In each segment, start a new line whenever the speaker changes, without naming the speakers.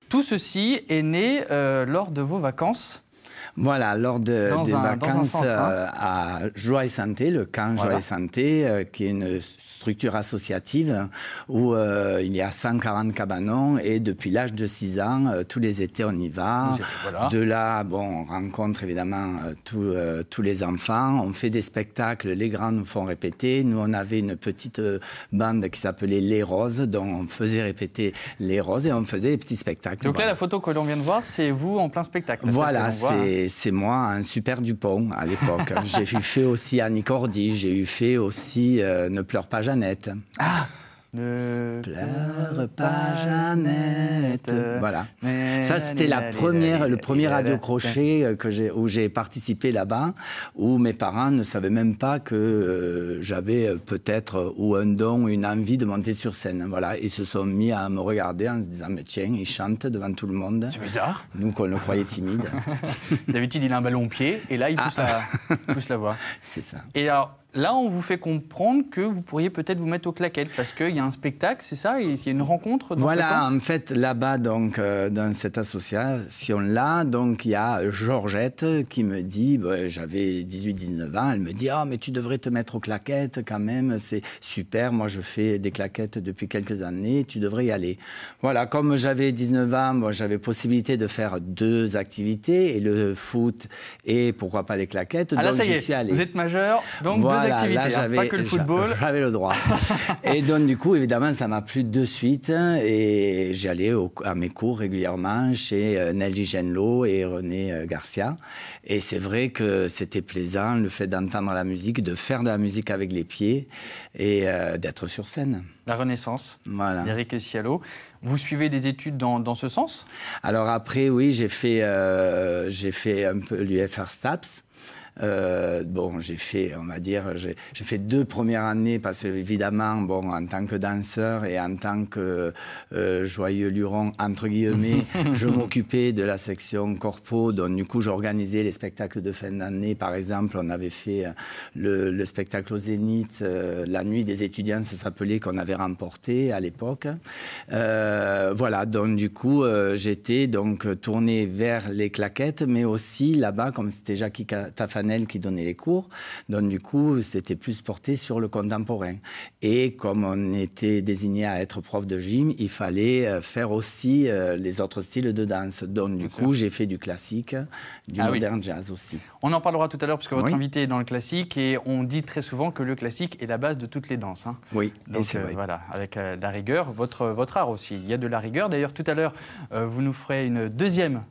Tout ceci est né lors de vos vacances.
Voilà, lors des vacances
centre,
à Joie et Santé, le camp Joie et Santé, qui est une structure associative où il y a 140 cabanons et depuis l'âge de 6 ans, tous les étés on y va.
Voilà.
De là, bon, on rencontre évidemment tous les enfants, on fait des spectacles, les grands nous font répéter. Nous, on avait une petite bande qui s'appelait Les Roses, dont on faisait répéter Les Roses et on faisait des petits spectacles.
Donc là, la photo que l'on vient de voir, c'est vous en plein spectacle.
Voilà, c'est moi, un Super Dupont à l'époque. J'ai fait aussi Annie Cordy, j'ai eu fait aussi Ne pleure pas Jeannette.
Ah, ne
pleure pas Jeannette. Voilà. Ça, c'était le premier radio-crochet où j'ai participé là-bas, où mes parents ne savaient même pas que j'avais peut-être ou un don ou une envie de monter sur scène. Voilà. Ils se sont mis à me regarder en se disant « Mais tiens, il chante devant tout le monde. »
C'est bizarre.
Nous, qu'on le croyait timide.
D'habitude, il a un ballon au pied, et là, il pousse la voix.
C'est ça.
Et alors, là, on vous fait comprendre que vous pourriez peut-être vous mettre aux claquettes, parce qu'il y a un spectacle, c'est ça? Il y a une rencontre dans ce camp?
En fait, là-bas, donc, dans cette association-là, donc, il y a Georgette qui me dit, j'avais 18-19 ans, elle me dit « Ah, mais tu devrais te mettre aux claquettes quand même, c'est super, moi je fais des claquettes depuis quelques années, tu devrais y aller. » Voilà, comme j'avais 19 ans, j'avais possibilité de faire 2 activités, et le foot et pourquoi pas les claquettes,
donc
j'y suis allé.
Vous êtes majeur, donc
voilà,
2 activités,
là,
pas que le football.
J'avais le droit. Et donc, du coup, évidemment, ça m'a plu de suite. Et j'allais à mes cours régulièrement chez Nelly Genlo et René Garcia. Et c'est vrai que c'était plaisant, le fait d'entendre la musique, de faire de la musique avec les pieds et d'être sur scène.
La Renaissance,
voilà,
d'Éric Cialo. Vous suivez des études dans ce sens?
Alors après, oui, j'ai fait un peu l'UFR STAPS. Bon, j'ai fait, on va dire, j'ai fait 2 premières années parce qu'évidemment, bon, en tant que danseur et en tant que joyeux luron, entre guillemets, je m'occupais de la section corpo. Donc, du coup, j'organisais les spectacles de fin d'année. Par exemple, on avait fait le spectacle au Zénith, la nuit des étudiants, ça s'appelait, qu'on avait remporté à l'époque. Voilà, donc du coup, j'étais donc tourné vers les claquettes, mais aussi là-bas, comme c'était Jackie Tafanel qui donnait les cours, donc du coup c'était plus porté sur le contemporain. Et comme on était désigné à être prof de gym, il fallait faire aussi les autres styles de danse. Donc du coup j'ai fait du classique, du modern jazz aussi.
On en parlera tout à l'heure puisque votre invité est dans le classique et on dit très souvent que le classique est la base de toutes les danses. Hein.
Oui,
donc
c'est vrai.
Voilà, avec la rigueur, votre art aussi. Il y a de la rigueur. D'ailleurs tout à l'heure vous nous ferez une deuxième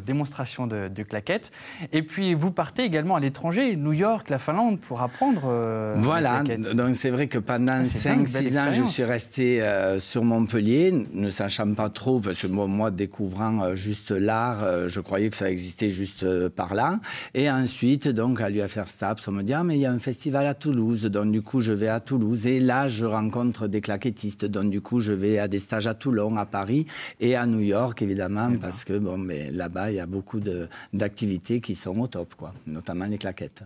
démonstration de claquettes. Et puis vous partez également à l'étranger, New York, la Finlande, pour apprendre
voilà, donc c'est vrai que pendant 5-6 ans, je suis resté sur Montpellier, ne sachant pas trop, parce que moi, découvrant juste l'art, je croyais que ça existait juste par là. Et ensuite, donc, à l'UFR STAPS, on me dit « Ah, mais il y a un festival à Toulouse ». Donc, du coup, je vais à Toulouse. Et là, je rencontre des claquettistes. Donc, du coup, je vais à des stages à Toulon, à Paris et à New York, évidemment, parce que, bon, mais là-bas, il y a beaucoup d'activités qui sont au top, quoi, notamment les claquettes.